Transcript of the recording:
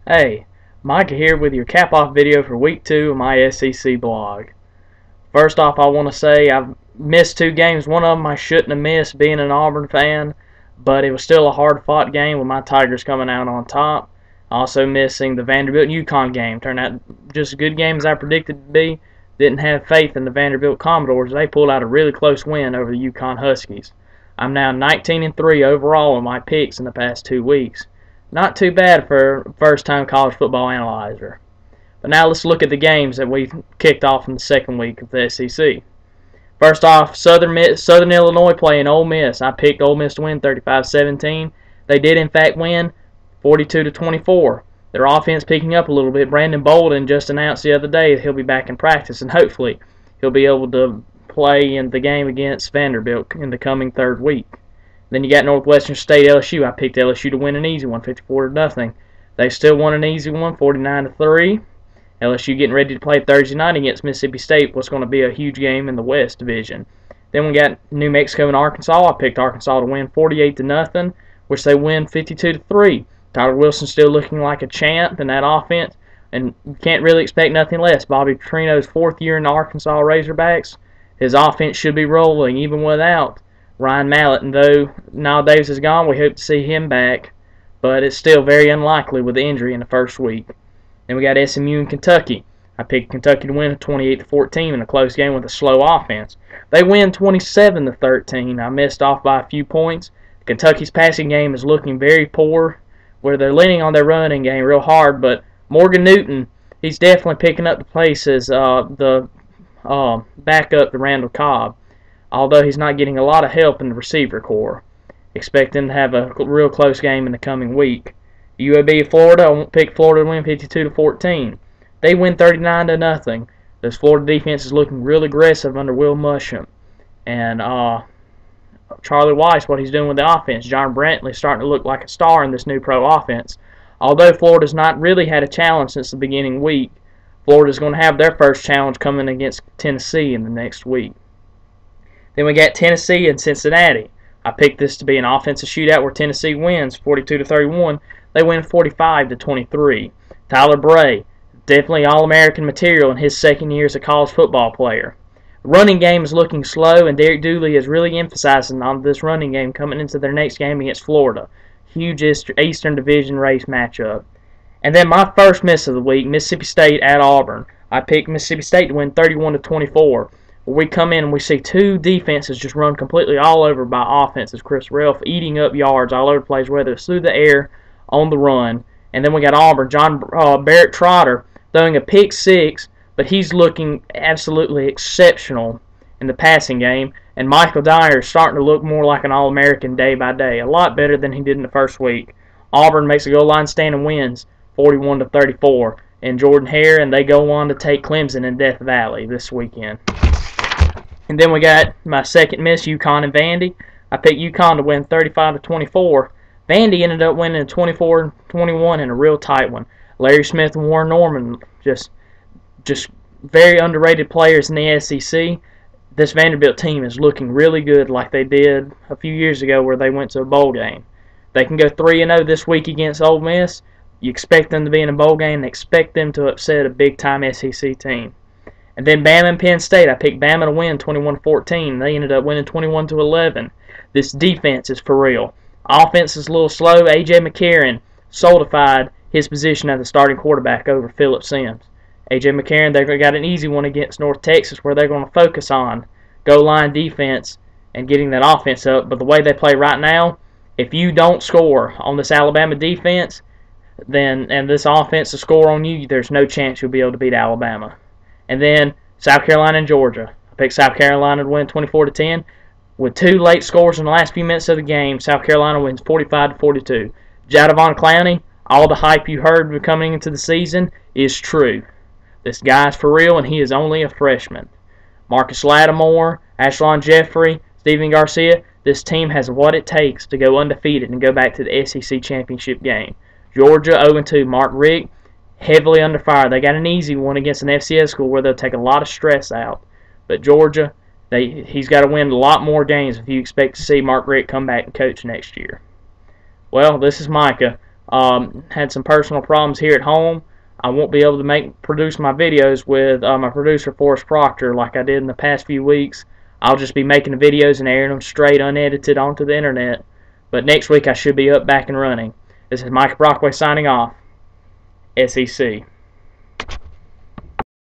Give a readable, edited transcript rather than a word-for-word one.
Hey, Micah here with your cap-off video for week 2 of my SEC blog. First off, I want to say I've missed 2 games. One of them I shouldn't have missed being an Auburn fan, but it was still a hard-fought game with my Tigers coming out on top. Also missing the Vanderbilt-UConn game. Turned out just as good game as I predicted it to be. Didn't have faith in the Vanderbilt Commodores. They pulled out a really close win over the UConn Huskies. I'm now 19-3 overall in my picks in the past 2 weeks. Not too bad for a first-time college football analyzer. But now let's look at the games that we kicked off in the second week of the SEC. First off, Southern Illinois playing Ole Miss. I picked Ole Miss to win 35-17. They did in fact win 42-24. Their offense picking up a little bit. Brandon Bolden just announced the other day that he'll be back in practice, and hopefully he'll be able to play in the game against Vanderbilt in the coming third week. Then you got Northwestern State LSU. I picked LSU to win an easy one, 54-0. They still won an easy one, 49-3. LSU getting ready to play Thursday night against Mississippi State, what's going to be a huge game in the West Division. Then we got New Mexico and Arkansas. I picked Arkansas to win 48-0, which they win 52-3. Tyler Wilson still looking like a champ in that offense, and you can't really expect nothing less. Bobby Petrino's 4th year in the Arkansas Razorbacks. His offense should be rolling even without Ryan Mallett, and though Niall Davis is gone, we hope to see him back, but it's still very unlikely with the injury in the first week. Then we got SMU and Kentucky. I picked Kentucky to win 28-14 in a close game with a slow offense. They win 27-13. I missed off by a few points. Kentucky's passing game is looking very poor, where they're leaning on their running game real hard, but Morgan Newton, he's definitely picking up the place as the backup to Randall Cobb, although he's not getting a lot of help in the receiver corps. Expect them to have a real close game in the coming week. UAB Florida, I won't pick Florida to win 52-14. They win 39-0. This Florida defense is looking real aggressive under Will Muschamp. And Charlie Weiss, what he's doing with the offense. John Brantley starting to look like a star in this new pro offense. Although Florida's not really had a challenge since the beginning week, Florida's going to have their first challenge coming against Tennessee in the next week. Then we got Tennessee and Cincinnati. I picked this to be an offensive shootout where Tennessee wins 42-31. They win 45-23. Tyler Bray, definitely All-American material in his second year as a college football player. The running game is looking slow, and Derek Dooley is really emphasizing on this running game coming into their next game against Florida. Huge Eastern Division race matchup. And then my first miss of the week, Mississippi State at Auburn. I picked Mississippi State to win 31-24. We come in and we see 2 defenses just run completely all over by offenses. Chris Ralph eating up yards all over the place, whether it's through the air, on the run. And then we got Auburn, Barrett Trotter throwing a pick 6, but he's looking absolutely exceptional in the passing game. And Michael Dyer is starting to look more like an All-American day by day, a lot better than he did in the first week. Auburn makes a goal line stand and wins 41-34. And Jordan Hare, and they go on to take Clemson in Death Valley this weekend. And then we got my second miss, UConn and Vandy. I picked UConn to win 35-24. Vandy ended up winning 24-21 in a real tight one. Larry Smith and Warren Norman, just very underrated players in the SEC. This Vanderbilt team is looking really good like they did a few years ago where they went to a bowl game. They can go 3-0 this week against Ole Miss. You expect them to be in a bowl game and expect them to upset a big-time SEC team. And then Bama and Penn State. I picked Bama to win 21-14. They ended up winning 21-11. This defense is for real. Offense is a little slow. A.J. McCarron solidified his position as the starting quarterback over Phillip Sims. A.J. McCarron, they got an easy one against North Texas where they're going to focus on goal line defense and getting that offense up. But the way they play right now, if you don't score on this Alabama defense, and this offense to score on you, there's no chance you'll be able to beat Alabama. And then South Carolina and Georgia. I picked South Carolina to win 24-10. With 2 late scores in the last few minutes of the game, South Carolina wins 45-42. Jadavon Clowney, all the hype you heard coming into the season is true. This guy's for real, and he is only a freshman. Marcus Lattimore, Ashlon Jeffrey, Stephen Garcia, this team has what it takes to go undefeated and go back to the SEC championship game. Georgia 0-2. Mark Richt, heavily under fire. They got an easy one against an FCS school where they'll take a lot of stress out. But Georgia, he's got to win a lot more games if you expect to see Mark Richt come back and coach next year. Well, this is Micah Had some personal problems here at home. I won't be able to produce my videos with my producer Forrest Proctor like I did in the past few weeks. I'll just be making the videos and airing them straight unedited onto the internet. But next week I should be up, back and running. This is Micah Brockway signing off. SEC.